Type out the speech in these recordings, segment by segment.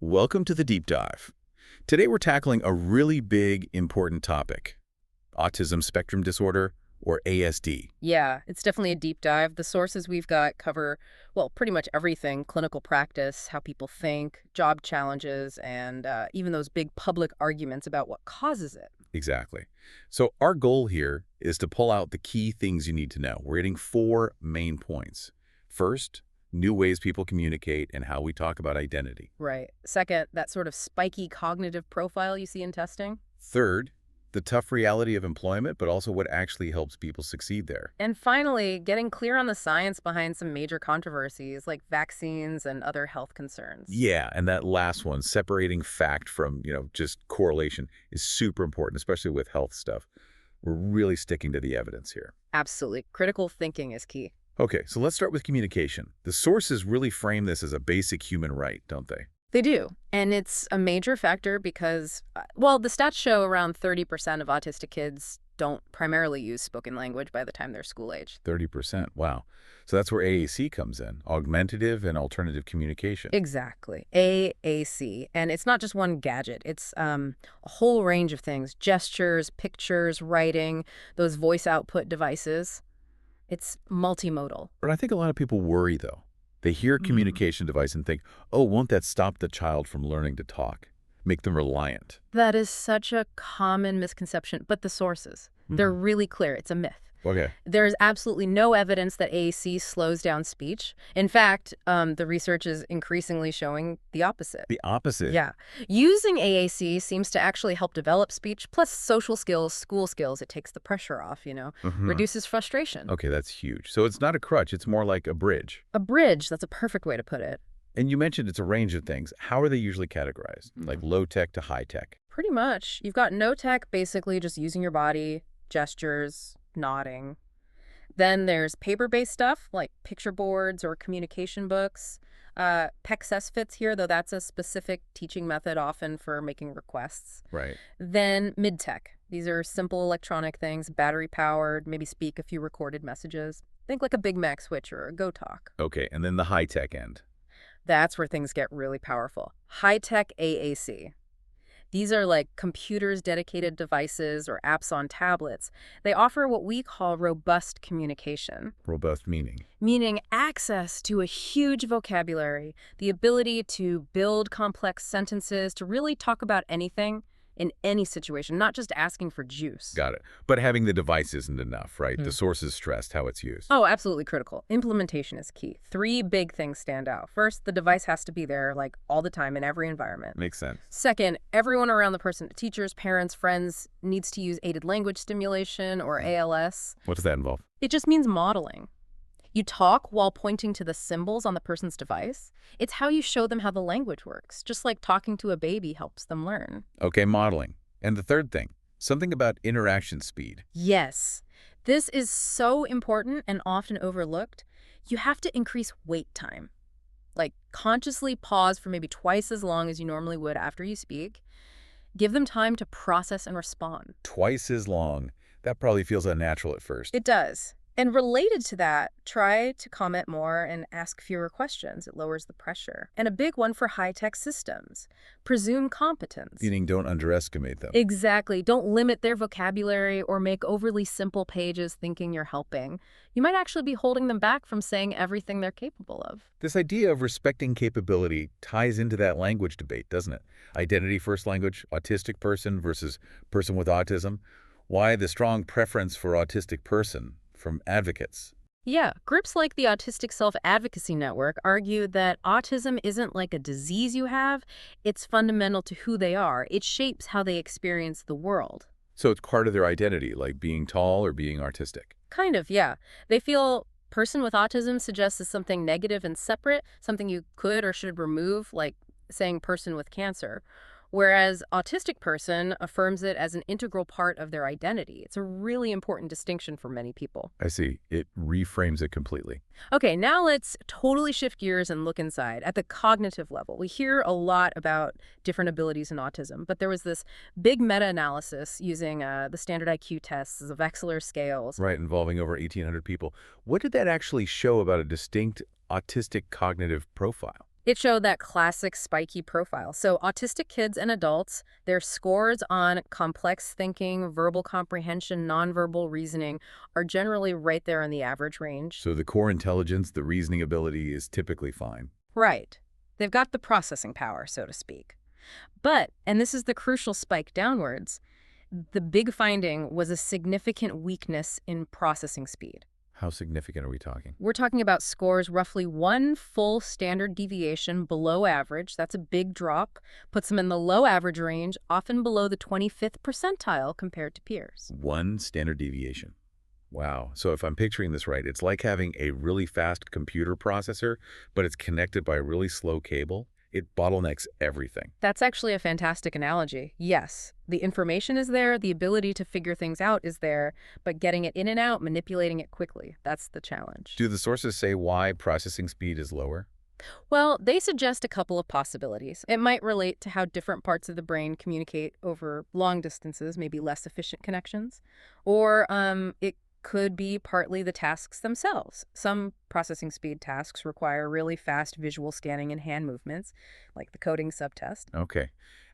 Welcome to the Deep Dive. Today we're tackling a really big, important topic, autism spectrum disorder, or ASD. Yeah, it's definitely a deep dive. The sources we've got cover, well, pretty much everything: clinical practice, how people think, job challenges, and even those big public arguments about what causes it. Exactly. So our goal here is to pull out the key things you need to know. We're hitting four main points. First, new ways people communicate and how we talk about identity. Right. Second, that sort of spiky cognitive profile you see in testing. Third, the tough reality of employment, but also what actually helps people succeed there. And finally, getting clear on the science behind some major controversies like vaccines and other health concerns. Yeah, and that last one, separating fact from, just correlation, is super important, especially with health stuff. We're really sticking to the evidence here. Absolutely. Critical thinking is key. Okay, so let's start with communication. The sources really frame this as a basic human right, don't they? They do. And it's a major factor because, well, the stats show around 30% of autistic kids don't primarily use spoken language by the time they're school age. 30%, wow. So that's where AAC comes in, augmentative and alternative communication. Exactly. AAC. And it's not just one gadget. It's a whole range of things: gestures, pictures, writing, those voice output devices. It's multimodal. But I think a lot of people worry, though. They hear communication device and think, oh, won't that stop the child from learning to talk, make them reliant? That is such a common misconception. But the sources, they're really clear. It's a myth. Okay. There's absolutely no evidence that AAC slows down speech. In fact, the research is increasingly showing the opposite. The opposite? Yeah. Using AAC seems to actually help develop speech, plus social skills, school skills. It takes the pressure off, reduces frustration. Okay, that's huge. So it's not a crutch, it's more like a bridge. A bridge, that's a perfect way to put it. And you mentioned it's a range of things. How are they usually categorized? Like low tech to high tech? Pretty much. You've got no tech, basically just using your body, gestures, nodding. Then there's paper-based stuff like picture boards or communication books. PECSS fits here, though that's a specific teaching method often for making requests. Right. Then mid-tech. These are simple electronic things, battery-powered, maybe speak a few recorded messages. Think like a Big Mac switch or a GoTalk. Okay, and then the high tech end. That's where things get really powerful. High-tech AAC. These are like computers, dedicated devices, or apps on tablets. They offer what we call robust communication. Robust meaning? Meaning access to a huge vocabulary, the ability to build complex sentences, to really talk about anything in any situation, not just asking for juice. Got it. But having the device isn't enough, right? The sources stressed how it's used. Oh, absolutely critical. Implementation is key. Three big things stand out. First, the device has to be there like all the time in every environment. Makes sense. Second, everyone around the person, teachers, parents, friends, needs to use aided language stimulation or ALS. What does that involve? It just means modeling. You talk while pointing to the symbols on the person's device. It's how you show them how the language works, just like talking to a baby helps them learn. Okay, modeling. And the third thing, something about interaction speed. Yes, this is so important and often overlooked. You have to increase wait time. Like, consciously pause for maybe twice as long as you normally would after you speak. Give them time to process and respond. Twice as long. That probably feels unnatural at first. It does. And related to that, try to comment more and ask fewer questions. It lowers the pressure. And a big one for high-tech systems: presume competence. Meaning don't underestimate them. Exactly. Don't limit their vocabulary or make overly simple pages thinking you're helping. You might actually be holding them back from saying everything they're capable of. This idea of respecting capability ties into that language debate, doesn't it? Identity first language, autistic person versus person with autism. Why the strong preference for autistic person from advocates? Yeah, groups like the Autistic Self-Advocacy Network argue that autism isn't like a disease you have, it's fundamental to who they are. It shapes how they experience the world. So it's part of their identity, like being tall or being artistic. Kind of, yeah. They feel person with autism suggests as something negative and separate, something you could or should remove, like saying person with cancer. Whereas autistic person affirms it as an integral part of their identity. It's a really important distinction for many people. I see. It reframes it completely. Okay, now let's totally shift gears and look inside. At the cognitive level, we hear a lot about different abilities in autism, but there was this big meta-analysis using the standard IQ tests, the Wechsler scales. Right, involving over 1,800 people. What did that actually show about a distinct autistic cognitive profile? It showed that classic spiky profile. So autistic kids and adults, their scores on complex thinking, verbal comprehension, nonverbal reasoning are generally right there in the average range. So the core intelligence, the reasoning ability is typically fine. Right. They've got the processing power, so to speak. But, and this is the crucial spike downwards, the big finding was a significant weakness in processing speed. How significant are we talking? We're talking about scores roughly one full standard deviation below average. That's a big drop. Puts them in the low average range, often below the 25th percentile compared to peers. One standard deviation. Wow. So if I'm picturing this right, it's like having a really fast computer processor, but it's connected by a really slow cable. It bottlenecks everything. That's actually a fantastic analogy. Yes, the information is there, the ability to figure things out is there, but getting it in and out, manipulating it quickly, that's the challenge. Do the sources say why processing speed is lower? Well, they suggest a couple of possibilities. It might relate to how different parts of the brain communicate over long distances, maybe less efficient connections. Or it could be partly the tasks themselves. Some processing speed tasks require really fast visual scanning and hand movements, like the coding subtest. Okay.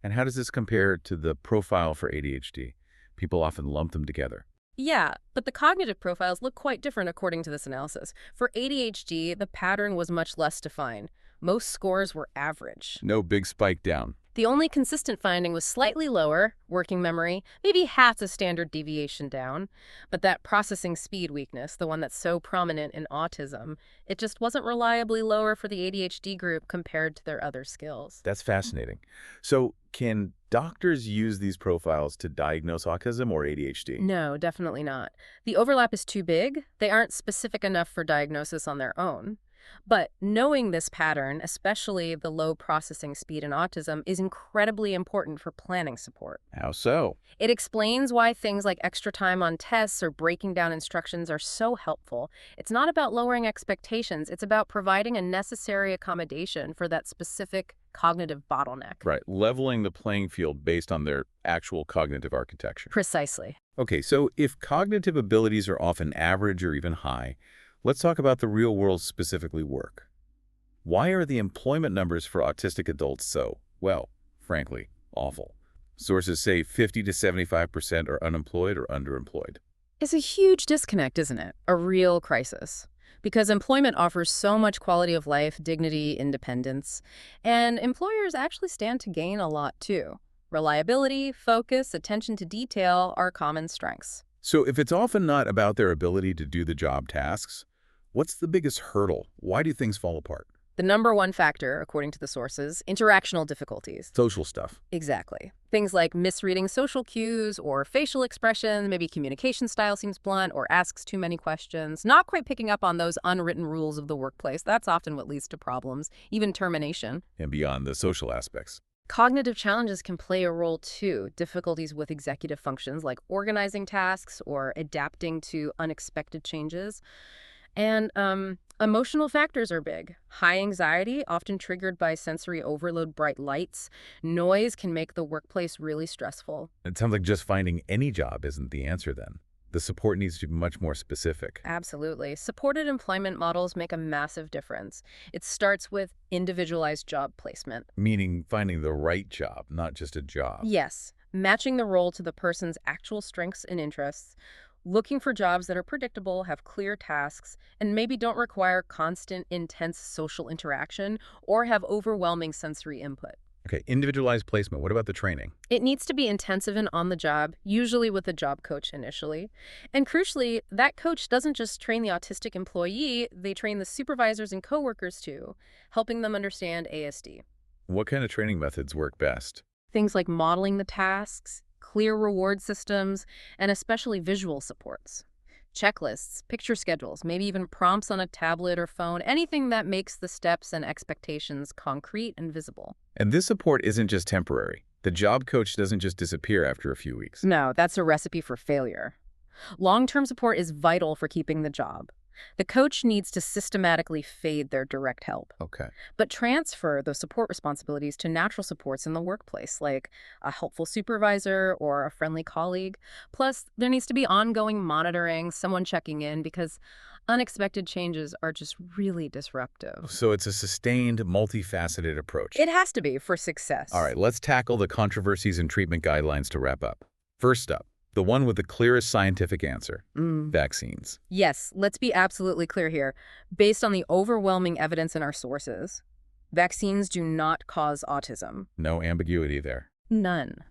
And how does this compare to the profile for ADHD? People often lump them together. Yeah, but the cognitive profiles look quite different according to this analysis. For ADHD, the pattern was much less defined. Most scores were average. No big spike down. The only consistent finding was slightly lower, working memory, maybe half the standard deviation down. But that processing speed weakness, the one that's so prominent in autism, it just wasn't reliably lower for the ADHD group compared to their other skills. That's fascinating. So can doctors use these profiles to diagnose autism or ADHD? No, definitely not. The overlap is too big. They aren't specific enough for diagnosis on their own. But knowing this pattern, especially the low processing speed in autism, is incredibly important for planning support. How so? It explains why things like extra time on tests or breaking down instructions are so helpful. It's not about lowering expectations, it's about providing a necessary accommodation for that specific cognitive bottleneck. Right, leveling the playing field based on their actual cognitive architecture. Precisely. Okay, so if cognitive abilities are often average or even high, let's talk about the real world specifically work. Why are the employment numbers for autistic adults so, well, frankly, awful? Sources say 50 to 75% are unemployed or underemployed. It's a huge disconnect, isn't it? A real crisis. Because employment offers so much quality of life, dignity, independence, and employers actually stand to gain a lot too. Reliability, focus, attention to detail are common strengths. So if it's often not about their ability to do the job tasks, what's the biggest hurdle? Why do things fall apart? The number one factor, according to the sources, interactional difficulties. Social stuff. Exactly. Things like misreading social cues or facial expressions, maybe communication style seems blunt or asks too many questions, not quite picking up on those unwritten rules of the workplace. That's often what leads to problems, even termination. And beyond the social aspects. Cognitive challenges can play a role too. Difficulties with executive functions like organizing tasks or adapting to unexpected changes. And emotional factors are big. High anxiety, often triggered by sensory overload, bright lights. Noise can make the workplace really stressful. It sounds like just finding any job isn't the answer then. The support needs to be much more specific. Absolutely. Supported employment models make a massive difference. It starts with individualized job placement. Meaning finding the right job, not just a job. Yes, matching the role to the person's actual strengths and interests. Looking for jobs that are predictable, have clear tasks, and maybe don't require constant, intense social interaction or have overwhelming sensory input. Okay, individualized placement. What about the training? It needs to be intensive and on the job, usually with a job coach initially. And crucially, that coach doesn't just train the autistic employee, they train the supervisors and coworkers too, helping them understand ASD. What kind of training methods work best? Things like modeling the tasks, clear reward systems, and especially visual supports. Checklists, picture schedules, maybe even prompts on a tablet or phone, anything that makes the steps and expectations concrete and visible. And this support isn't just temporary. The job coach doesn't just disappear after a few weeks. No, that's a recipe for failure. Long-term support is vital for keeping the job. The coach needs to systematically fade their direct help, Okay. but transfer those support responsibilities to natural supports in the workplace, like a helpful supervisor or a friendly colleague. Plus, there needs to be ongoing monitoring, someone checking in, because Unexpected changes are just really disruptive. So it's a sustained, multifaceted approach. It has to be for All success. right, let's tackle the controversies and treatment guidelines to wrap up. First up, the one with the clearest scientific answer, Mm. vaccines. Yes, let's be absolutely clear here. Based on the overwhelming evidence in our sources, vaccines do not cause autism. No ambiguity there. None.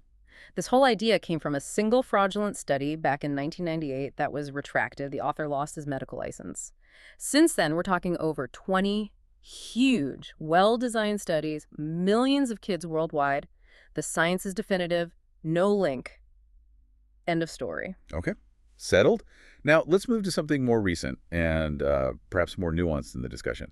This whole idea came from a single fraudulent study back in 1998 that was retracted. The author lost his medical license. Since then, we're talking over 20 huge, well-designed studies, millions of kids worldwide. The science is definitive, no link. End of story. Okay, settled. Now, let's move to something more recent and perhaps more nuanced in the discussion.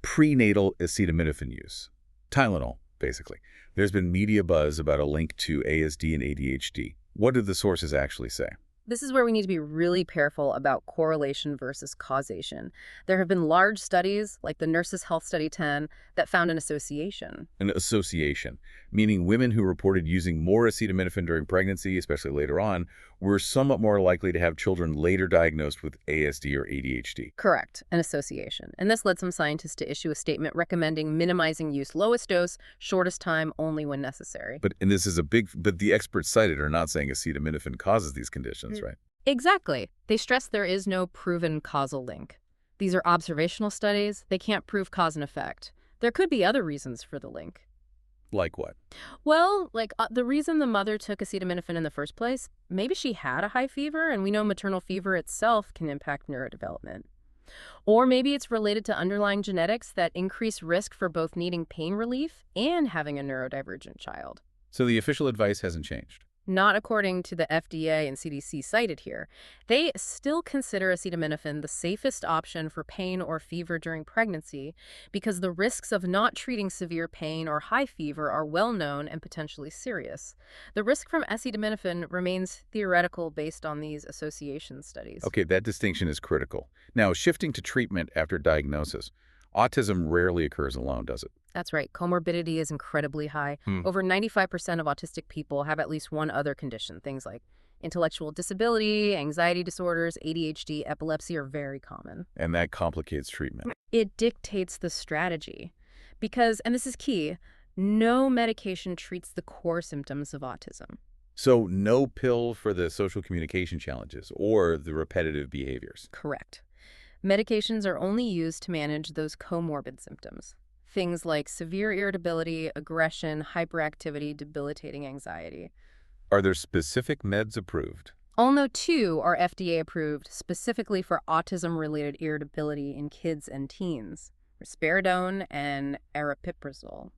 Prenatal acetaminophen use. Tylenol, basically. There's been media buzz about a link to ASD and ADHD. What did the sources actually say? This is where we need to be really careful about correlation versus causation. There have been large studies, like the Nurses' Health Study 10, that found an association. An association, meaning women who reported using more acetaminophen during pregnancy, especially later on, were somewhat more likely to have children later diagnosed with ASD or ADHD. Correct, an association. And this led some scientists to issue a statement recommending minimizing use lowest dose, shortest time, only when necessary. But the experts cited are not saying acetaminophen causes these conditions, right? Exactly. They stress there is no proven causal link. These are observational studies. They can't prove cause and effect. There could be other reasons for the link. Like what? Well, the reason the mother took acetaminophen in the first place, maybe she had a high fever, and we know maternal fever itself can impact neurodevelopment. Or maybe it's related to underlying genetics that increase risk for both needing pain relief and having a neurodivergent child. So the official advice hasn't changed. Not according to the FDA and CDC cited here. They still consider acetaminophen the safest option for pain or fever during pregnancy because the risks of not treating severe pain or high fever are well known and potentially serious. The risk from acetaminophen remains theoretical based on these association studies. Okay, that distinction is critical. Now, shifting to treatment after diagnosis. Autism rarely occurs alone, does it? That's right. Comorbidity is incredibly high. Over 95% of autistic people have at least one other condition. Things like intellectual disability, anxiety disorders, ADHD, epilepsy are very common. And that complicates treatment. It dictates the strategy because, and this is key, no medication treats the core symptoms of autism. So no pill for the social communication challenges or the repetitive behaviors. Correct. Medications are only used to manage those comorbid symptoms. Things like severe irritability, aggression, hyperactivity, debilitating anxiety. Are there specific meds approved? Only 2 are FDA approved specifically for autism-related irritability in kids and teens, risperidone and aripiprazole.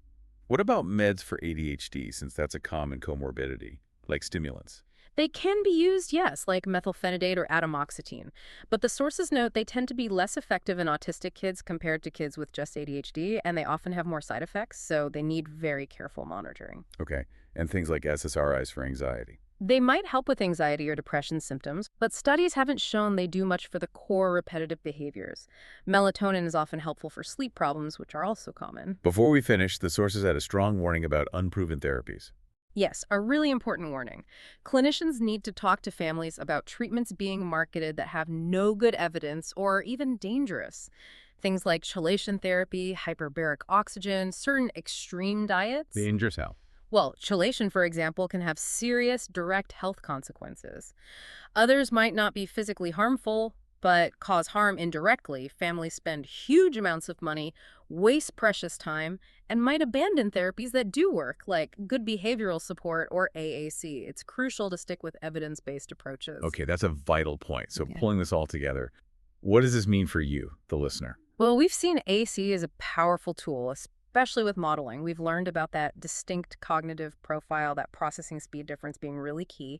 What about meds for ADHD, since that's a common comorbidity, like stimulants? They can be used, yes, like methylphenidate or atomoxetine, but the sources note they tend to be less effective in autistic kids compared to kids with just ADHD, and they often have more side effects, so they need very careful monitoring. Okay, and things like SSRIs for anxiety. They might help with anxiety or depression symptoms, but studies haven't shown they do much for the core repetitive behaviors. Melatonin is often helpful for sleep problems, which are also common. Before we finish, the sources had a strong warning about unproven therapies. Yes, a really important warning. Clinicians need to talk to families about treatments being marketed that have no good evidence or even dangerous. Things like chelation therapy, hyperbaric oxygen, certain extreme diets. Dangerous how? Well, chelation, for example, can have serious direct health consequences. Others might not be physically harmful, but cause harm indirectly. Families spend huge amounts of money, waste precious time, and might abandon therapies that do work, like good behavioral support or AAC. It's crucial to stick with evidence-based approaches. Okay, that's a vital point. So Yeah. pulling this all together, what does this mean for you, the listener? Well, we've seen AC as a powerful tool, especially with modeling. We've learned about that distinct cognitive profile, that processing speed difference being really key.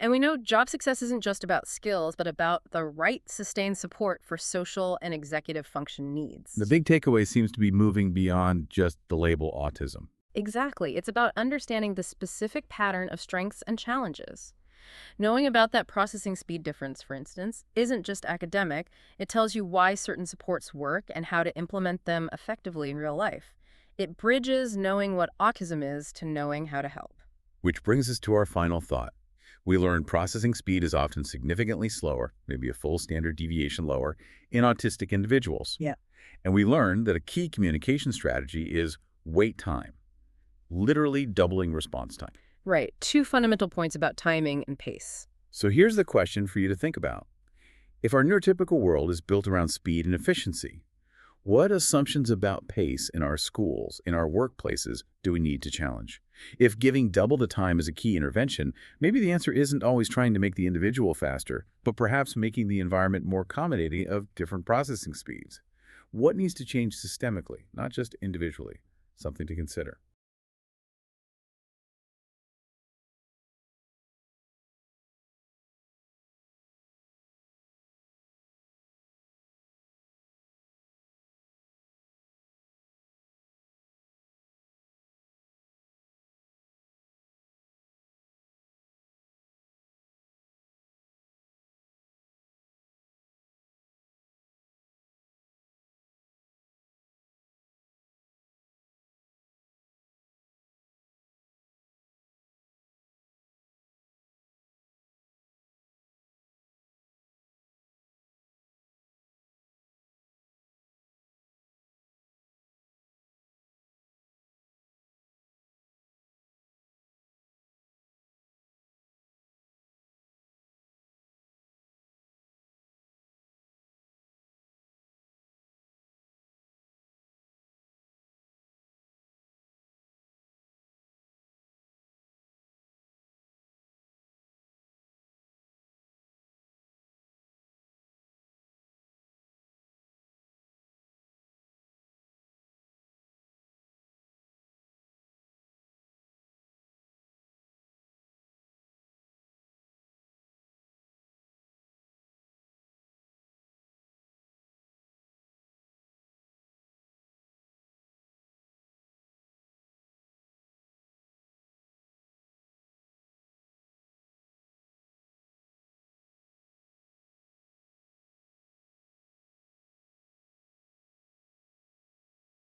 And we know job success isn't just about skills, but about the right sustained support for social and executive function needs. The big takeaway seems to be moving beyond just the label autism. Exactly. It's about understanding the specific pattern of strengths and challenges. Knowing about that processing speed difference, for instance, isn't just academic. It tells you why certain supports work and how to implement them effectively in real life. It bridges knowing what autism is to knowing how to help. Which brings us to our final thought. We learn processing speed is often significantly slower, maybe a full standard deviation lower, in autistic individuals. Yeah. And we learn that a key communication strategy is wait time, literally doubling response time. Right. Two fundamental points about timing and pace. So here's the question for you to think about. If our neurotypical world is built around speed and efficiency, what assumptions about pace in our schools, in our workplaces, do we need to challenge? If giving double the time is a key intervention, maybe the answer isn't always trying to make the individual faster, but perhaps making the environment more accommodating of different processing speeds. What needs to change systemically, not just individually? Something to consider.